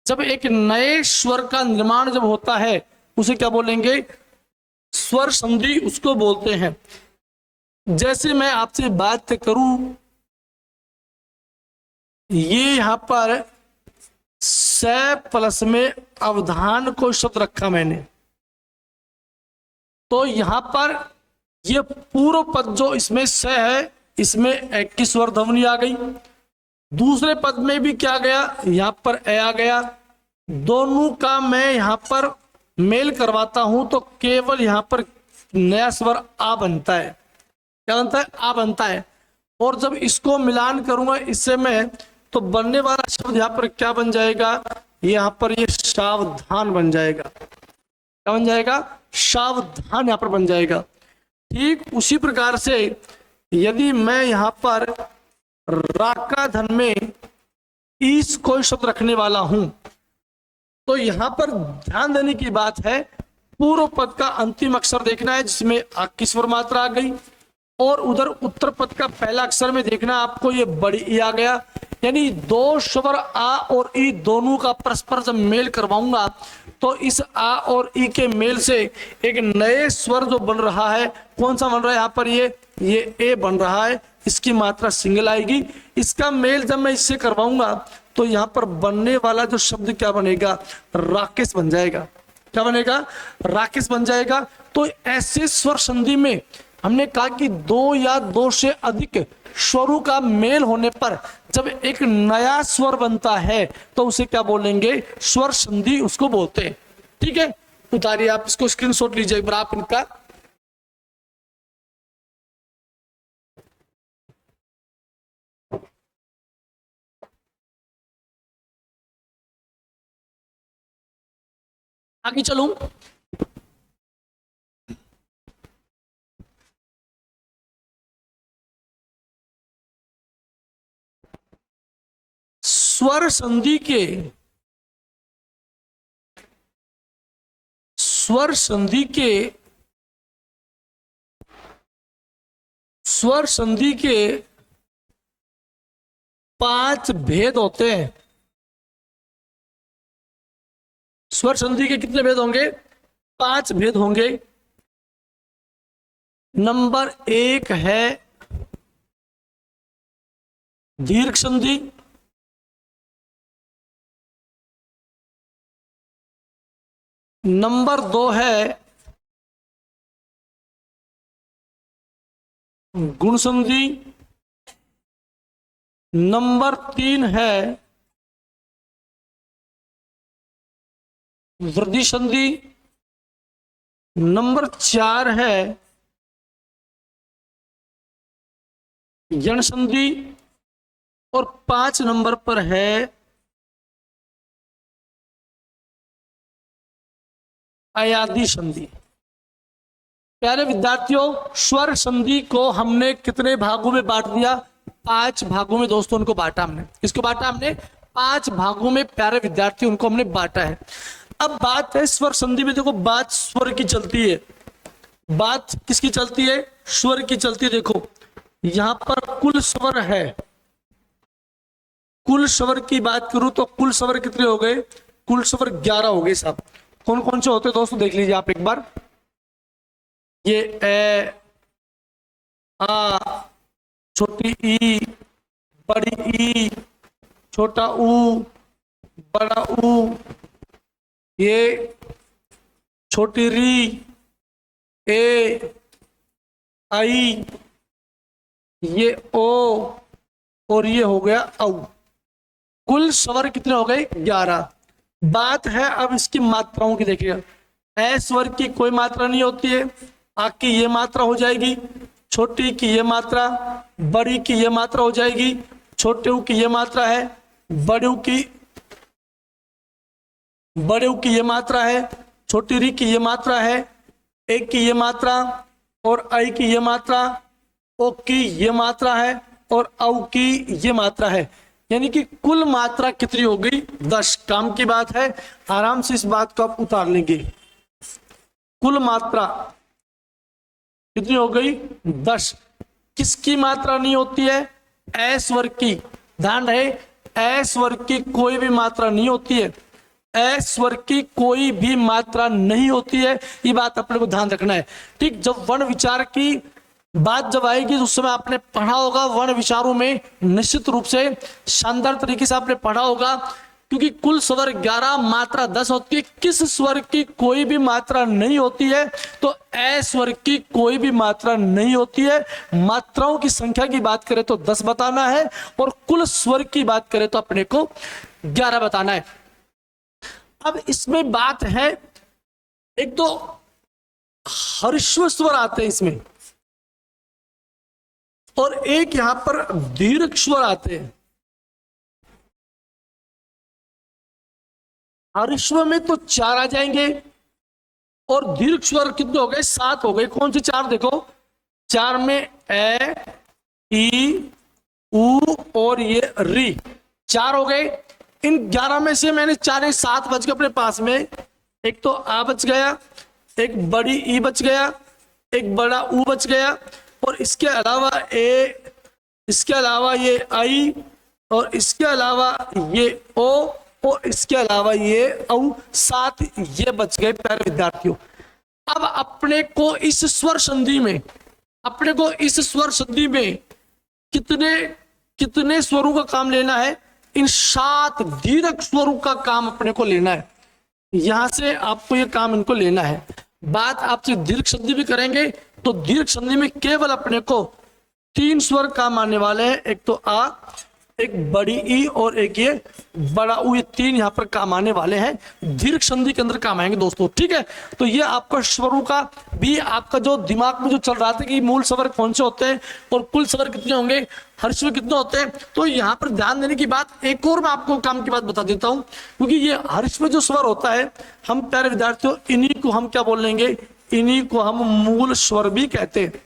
जब एक नए स्वर का निर्माण जब होता है, उसे क्या बोलेंगे? स्वर संधि उसको बोलते हैं। जैसे मैं आपसे बात करूं, ये यहां पर से प्लस में अवधान को शब्द रखा मैंने, तो यहां पर ये पूर्व पद जो इसमें स है, इसमें एक की स्वर ध्वनि आ गई। दूसरे पद में भी क्या गया? यहां पर ए आ गया। दोनों का मैं यहां पर मेल करवाता हूं तो केवल यहां पर नया स्वर आ बनता है। क्या बनता है? आ बनता है। और जब इसको मिलान करूंगा इससे मैं, तो बनने वाला शब्द यहां पर क्या बन जाएगा? यहां पर ये सावधान बन जाएगा। क्या बन जाएगा? सावधान यहां पर बन जाएगा। ठीक उसी प्रकार से यदि मैं यहां पर राका धन में ईस कोई शब्द रखने वाला हूं, तो यहां पर ध्यान देने की बात है, पूर्व पद का अंतिम अक्षर देखना है जिसमें आ की स्वर मात्रा आ गई, और उधर उत्तर पद का पहला अक्षर में देखना आपको ये बड़ी ई आ गया। यानी दो स्वर आ और ई दोनों का परस्पर जब मेल करवाऊंगा तो इस आ और ई के मेल से एक नए स्वर जो बन रहा है, कौन सा बन रहा है? यहाँ पर ये ए बन रहा है, इसकी मात्रा सिंगल आएगी। इसका मेल जब मैं इससे करवाऊंगा तो यहाँ पर बनने वाला जो शब्द क्या बनेगा? राकेश बन जाएगा। क्या बनेगा? राकेश बन जाएगा। तो ऐसे स्वर संधि में हमने कहा कि दो या दो से अधिक स्वरों का मेल होने पर जब एक नया स्वर बनता है तो उसे क्या बोलेंगे? स्वर संधि उसको बोलते हैं। ठीक है, उतारिए आप इसको, स्क्रीनशॉट लीजिए एक बार आप इनका। आगे चलूं। स्वर संधि के, स्वर संधि के, स्वर संधि के 5 भेद होते हैं। स्वर संधि के कितने भेद होंगे? 5 भेद होंगे। नंबर 1 है दीर्घ संधि। नंबर 2 है गुण संधि। नंबर 3 है वृद्धि संधि। नंबर 4 है यण संधि। और 5 नंबर पर है अयादी संधि। प्यारे विद्यार्थियों, स्वर संधि को हमने कितने भागों में बांट दिया? 5 भागों में दोस्तों उनको बांटा हमने। किसको बांटा हमने? 5 भागों में प्यारे विद्यार्थी उनको हमने बांटा है। अब बात है स्वर संधि में, देखो बात स्वर की चलती है। बात किसकी चलती है? स्वर की चलती है। देखो यहां पर कुल स्वर है, कुल स्वर की बात करूं तो कुल स्वर कितने हो गए? कुल स्वर 11 हो गए साहब। कौन कौन से होते हैं दोस्तों? देख लीजिए आप एक बार। ये ए, आ, छोटी ई, बड़ी ई, छोटा ऊ, बड़ा ऊ, ये छोटी री, ए, आई, ये ओ, और ये हो गया औ। कुल स्वर कितने हो गए 11। बात है अब इसकी मात्राओं की, देखिएगा ए स्वर की कोई मात्रा नहीं होती है, आपकी ये मात्रा हो जाएगी, छोटी की ये मात्रा, बड़ी की ये मात्रा हो जाएगी, छोटे ऊ की ये मात्रा है, बड़े ऊ की ये मात्रा है, छोटी री की ये मात्रा है, एक की ये मात्रा और आई की ये मात्रा, ओ की ये मात्रा है और औ की ये मात्रा है। यानी कि कुल मात्रा कितनी हो गई 10। काम की बात है, आराम से इस बात को आप उतार लेंगे। कुल मात्रा कितनी हो गई 10। किसकी मात्रा नहीं होती है? ए स्वर की। ध्यान रहे, ए स्वर की कोई भी मात्रा नहीं होती है, ए स्वर की कोई भी मात्रा नहीं होती है, ये बात अपने को ध्यान रखना है। ठीक, जब वर्ण विचार की बात जब आएगी तो उस समय आपने पढ़ा होगा, वर्ण विचारों में निश्चित रूप से शानदार तरीके से आपने पढ़ा होगा, क्योंकि कुल स्वर 11, मात्रा 10 होती है। किस स्वर की कोई भी मात्रा नहीं होती है? तो ए स्वर की कोई भी मात्रा नहीं होती है। मात्राओं की संख्या की बात करें तो 10 बताना है, और कुल स्वर की बात करें तो अपने को 11 बताना है। अब इसमें बात है, एक तो हर्षव स्वर आते हैं इसमें, और एक यहां पर दीर्घ स्वर आते हैं। हर्षव में तो 4 आ जाएंगे, और दीर्घ स्वर कितने हो गए? 7 हो गए। कौन से 4? देखो, 4 में ए, ई, उ और ये री, 4 हो गए। इन 11 में से मैंने 4 7 बच गए अपने पास में। एक तो आ बच गया, एक बड़ी ई बच गया, एक बड़ा उ बच गया, और इसके अलावा ए, इसके अलावा ये आई, और इसके अलावा ये ओ, और इसके अलावा ये औ। 7 ये बच गए प्यारे विद्यार्थियों। अब अपने को इस स्वर संधि में, अपने को इस स्वर संधि में कितने स्वरों का काम लेना है? इन 7 दीर्घ स्वरों का काम अपने को लेना है। यहां से आपको ये काम इनको लेना है। बात आपसे दीर्घ संधि भी करेंगे, तो दीर्घ संधि में केवल अपने को 3 स्वर काम आने वाले हैं। एक तो आ, एक बड़ी ई और एक ये बड़ा उ, ये 3 यहाँ पर काम आने वाले हैं, दीर्घ संधि के अंदर काम आएंगे दोस्तों। ठीक है, तो ये आपका स्वरों का भी आपका जो दिमाग में जो चल रहा था कि मूल स्वर कौन से होते हैं और कुल स्वर कितने होंगे, हर्ष में कितने होते हैं, तो यहाँ पर ध्यान देने की बात एक और मैं आपको काम की बात बता देता हूँ। क्योंकि ये हर्ष में जो स्वर होता है, हम प्यारे विद्यार्थियों इन्हीं को हम क्या बोल लेंगे? इन्हीं को हम मूल स्वर भी कहते हैं।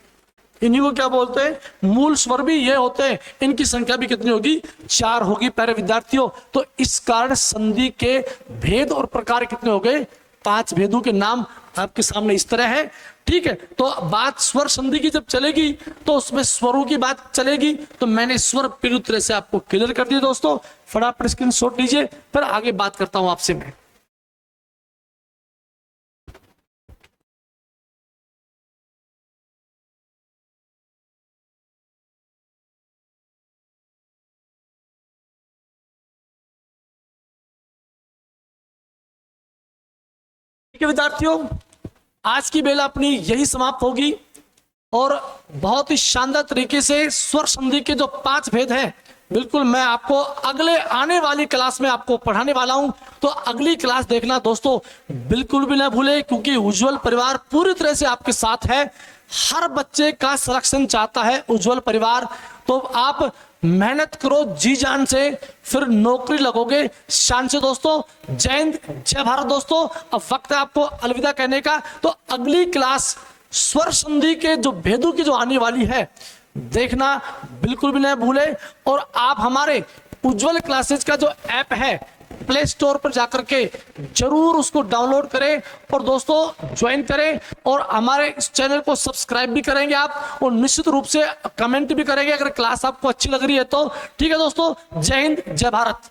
इन्हीं को क्या बोलते हैं? मूल स्वर भी ये होते हैं। इनकी संख्या भी कितनी होगी? 4 होगी प्यारे विद्यार्थियों। तो इस कारण संधि के भेद और प्रकार कितने हो गए? 5 भेदों के नाम आपके सामने इस तरह है। ठीक है, तो बात स्वर संधि की जब चलेगी तो उसमें स्वरों की बात चलेगी। तो मैंने स्वर पूरी तरह से आपको क्लियर कर दिया दोस्तों। फटाफट स्क्रीनशॉट लीजिए, फिर आगे बात करता हूं आपसे मैं। ठीक है विद्यार्थियों, आज की बेला अपनी यही समाप्त होगी, और बहुत ही शानदार तरीके से स्वर संधि के जो 5 भेद हैं, बिल्कुल मैं आपको अगले आने वाली क्लास में आपको पढ़ाने वाला हूं। तो अगली क्लास देखना दोस्तों बिल्कुल भी ना भूले, क्योंकि उज्जवल परिवार पूरी तरह से आपके साथ है। हर बच्चे का सिलेक्शन चाहता है उज्जवल परिवार। तो आप मेहनत करो जी जान से, फिर नौकरी लगोगे शान से दोस्तों। जय हिंद, जय भारत दोस्तों। अब वक्त है आपको अलविदा कहने का। तो अगली क्लास स्वर संधि के जो भेदों की जो आने वाली है, देखना बिल्कुल भी नहीं भूले। और आप हमारे उज्जवल क्लासेज का जो ऐप है, प्ले स्टोर पर जाकर के जरूर उसको डाउनलोड करें और दोस्तों ज्वाइन करें, और हमारे इस चैनल को सब्सक्राइब भी करेंगे आप, और निश्चित रूप से कमेंट भी करेंगे अगर क्लास आपको अच्छी लग रही है तो। ठीक है दोस्तों, जय हिंद, जय भारत।